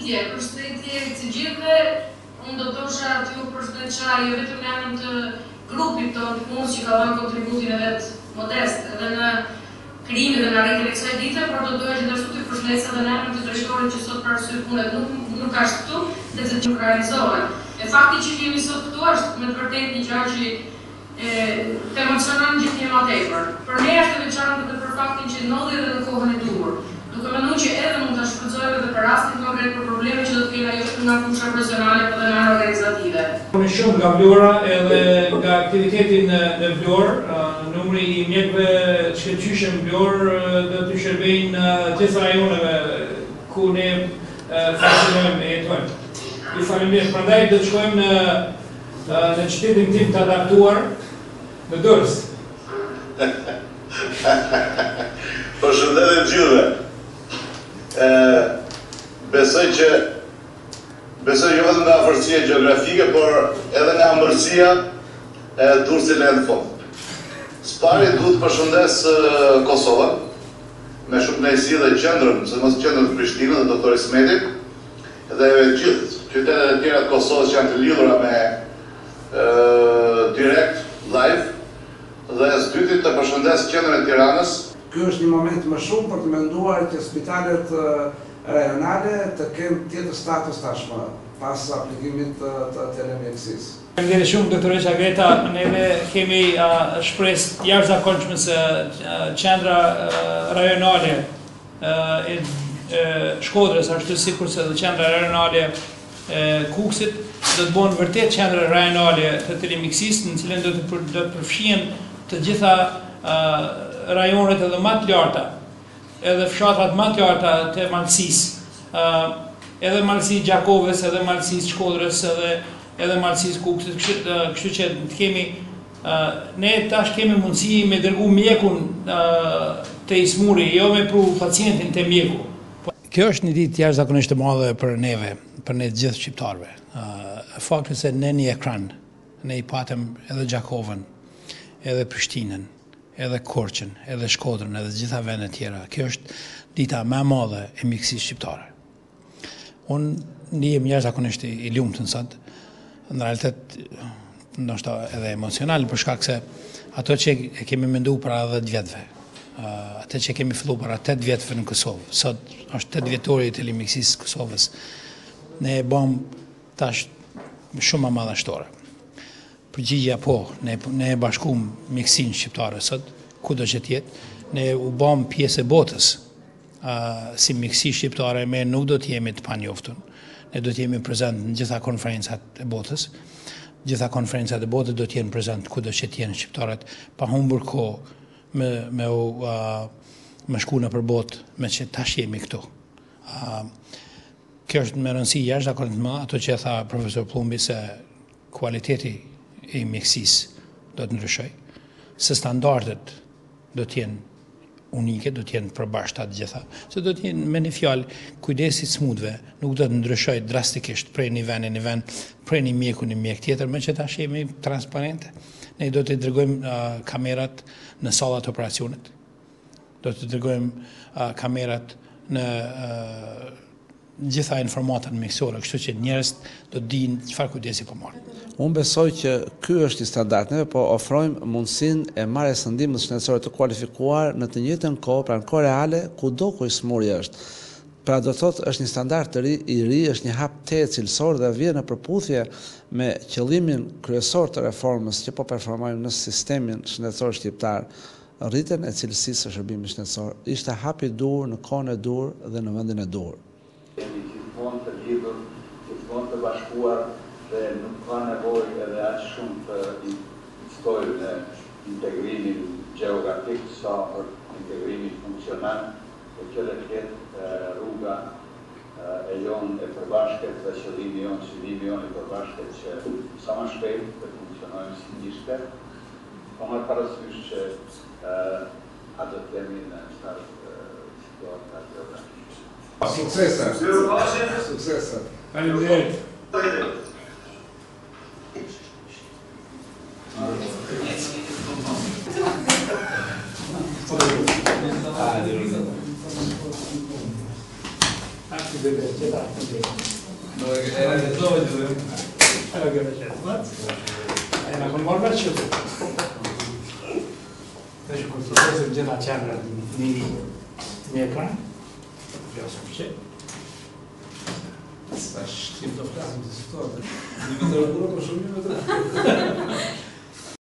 përshëndetje të gjithëve. Unë do thosha t'ju përshëndetja jo vetëm në emër të grupit tonë të punës që ka dhënë kontributin e vet modest edhe në krijimin dhe në arritjen e kësaj dite, por do doja gjithashtu t'ju përshëndetja edhe në emër të drejtorit që sot për arsye pune nuk ka këtu, dhe të që realizohen. E fakti që kemi sot këtu është me të vërtetë një gjë që të emocionon gjithnjë më tepër. Për ne është e veçantë edhe për faktin që ndodhi edhe në kohën e duhur. Duke menduar që edhe mund ta shfrytëzojmë edhe për rastin konkret për probleme që do të kenë ajo nga fusha profesionale apo dhe nga organizative. Unë shumë nga Vlora edhe nga aktiviteti në Vlorë, numri i mjekëve shkëlqyshëm Vlorë do të shërbejnë gjithë rajoneve ku ne funksionojmë e jetojmë. Ju faleminderit. Prandaj do të shkojmë në qytetin tim të adaptuar në Durrës. Përshëndetje gjithëve. Besoj jo vetëm nga afërsia gjeografike, por edhe nga ambërsia e Durrësit në fond. Së pari duhet përshëndes Kosovën, me shumë kënaqësi dhe qendrën, sidomos qendrën të Prishtinës dhe doktor Ismetit, dhe gjithë qytetet e tjera të Kosovës që janë të lidhura me direct, live, dhe së dyti të përshëndes qendrën e Tiranës. Ky është një moment më shumë për të menduar që spitalet rajonale të kenë tjetër status tashmë pas aplikimit të telemjekësisë. Faleminderit shumë doktoresha Greta, neve kemi shpresë jashtëzakonshme se qendra rajonale e Shkodrës ashtu sikurse edhe qendra rajonale e Kukësit do të bëhen vërtet qendra rajonale të telemjekësisë, në cilën do të përfshihen të gjitha rajonet edhe më të larta, edhe fshatrat më të larta të Malësisë, edhe Malësisë Gjakovës, edhe Malësisë Shkodrës, edhe Malësisë Kukësit, kështu që të kemi ne tash kemi mundësi me dërgu mjekun te Ismuri, jo me pru pacientin te mjeku. Kjo është një ditë jashtëzakonisht e madhe për neve, për ne të gjithë shqiptarëve. Fakti se ne një ekran, ne i patëm edhe Gjakovën, edhe Prishtinën, edhe Korçën, edhe Shkodrën, edhe gjitha vendet tjera. Kjo është dita më e madhe e mjekësisë shqiptare. Unë ndihem jashtëzakonisht i lumtur sot, në realitet ndoshta edhe emocional për shkak se ato që e kemi menduar para 10 vjetëve, atë që kemi filluar para 8 vjetëve në Kosovë, sot është 8 vjetori i telemjekësisë Kosovës. Ne e bëm tash shumë më madhështore. Përgjigja po, ne e bashkuam mjekësinë shqiptare sot, kudo që të jetë, ne u bëm pjesë e botës. Si mjekësi shqiptare me nuk do të jemi të panjoftun. Ne do të jemi prezent në gjitha konferencat e botës. Gjitha konferencat e botës do të jenë prezent kudo që të jenë shqiptarët, pa humbur kohë me shku në përbot me që tash jemi këtu. Kjo është me rëndësi jashtëzakonisht më ato që tha profesor Plumbi se kualiteti i mjekësisë do të ndryshoj, se standardet do të jenë unike, do të jenë përbashkëta të gjitha, se do të jenë me një fjalë kujdesi smundve nuk do të ndryshoj drastikisht prej një vend në një vend, prej një mjeku në mjek tjetër, me që tash jemi transparente. Ne do të dërgojmë kamerat në sallat operacionit, do të dërgojmë kamerat në gjitha informatat mjekësore, kështu që njerëzit do të dinë çfarë kujdesi po marrin. Unë besoj që ky është i standardeve, po ofrojmë mundësinë e marrjes së ndihmës shëndetësore të kualifikuar në të njëjtën kohë, pra në kohë reale, kudo ku Ismuri është. Pra do thotë është një standard të ri, është një hap të cilësor dhe vjen në përputhje me qëllimin kryesor të reformës që po performojmë në sistemin shëndetësor shqiptar, rritjen e cilësisë së shërbimit shëndetësor. Ishte hap i dur në kohën e dur dhe në vendin e dur. Jemi gjithmonë të lidhur, gjithmonë të bashkuar dhe nuk ka nevojë edhe aq shumë të instojmë në integrimin gjeografik sa për integrimin funksional, e që le të ketë rruga e jonë e përbashkët dhe qëllimi jonë, qëllimi jonë e përbashkët që sa më shpejt të funksionojmë si një shtet, po marrë parasysh që atë të temi në shtarë situata geografike. Suksesa! Suksesa! Faleminderit! Era con molta scelta. Invece questo è già la cella di ekran. Vjasëm që. Sa shtim të flasim të situatë. Një vetëm për shumë një vetëm.